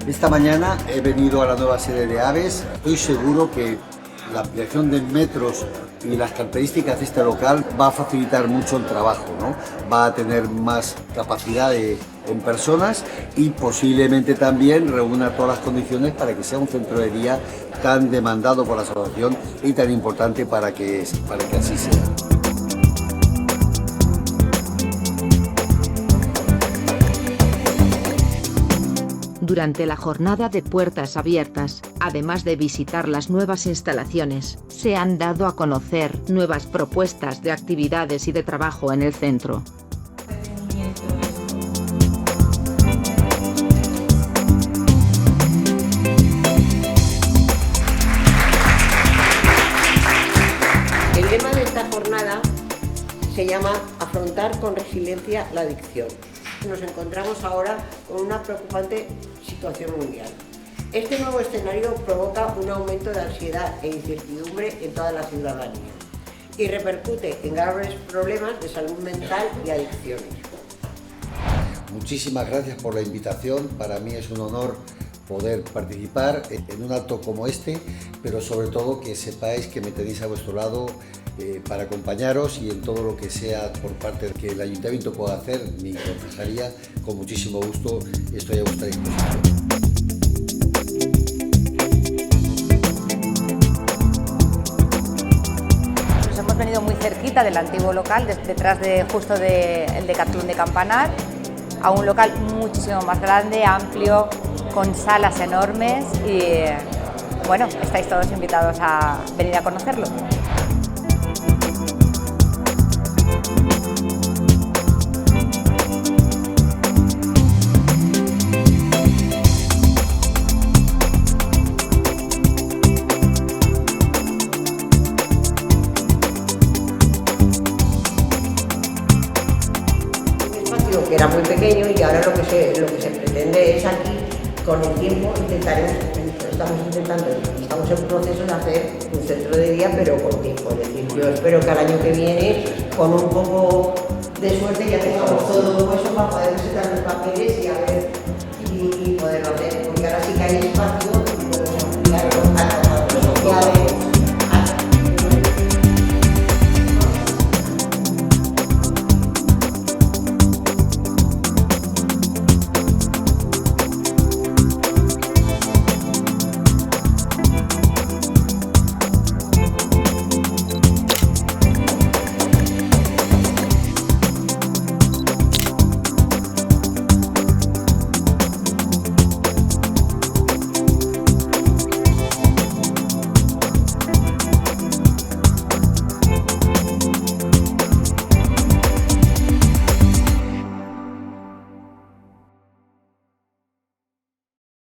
Esta mañana he venido a la nueva sede de Aves. Estoy seguro que la ampliación de metros y las características de este local va a facilitar mucho el trabajo, ¿no? Va a tener más capacidad en personas y posiblemente también reúna todas las condiciones para que sea un centro de día tan demandado por la asociación y tan importante para que así sea. Durante la jornada de puertas abiertas, además de visitar las nuevas instalaciones, se han dado a conocer nuevas propuestas de actividades y de trabajo en el centro. El lema de esta jornada se llama Afrontar con resiliencia la adicción. Nos encontramos ahora con una preocupante situación mundial. Este nuevo escenario provoca un aumento de ansiedad e incertidumbre en toda la ciudadanía y repercute en graves problemas de salud mental y adicciones. Muchísimas gracias por la invitación. Para mí es un honor poder participar en un acto como este, pero sobre todo que sepáis que me tenéis a vuestro lado para acompañaros y en todo lo que sea por parte que el Ayuntamiento pueda hacer, mi concejalía, con muchísimo gusto estoy a vuestra disposición. Nos hemos venido muy cerquita del antiguo local, detrás de justo del Decathlon de Campanar, a un local muchísimo más grande, amplio, con salas enormes y bueno, estáis todos invitados a venir a conocerlo. Que era muy pequeño y ahora lo que se pretende es aquí, con el tiempo, estamos en proceso de hacer un centro de día, pero con tiempo. Es decir, yo espero que al año que viene, con un poco de suerte, ya tengamos todo eso para poder presentar los papeles y poderlo hacer, porque ahora sí que hay espacio.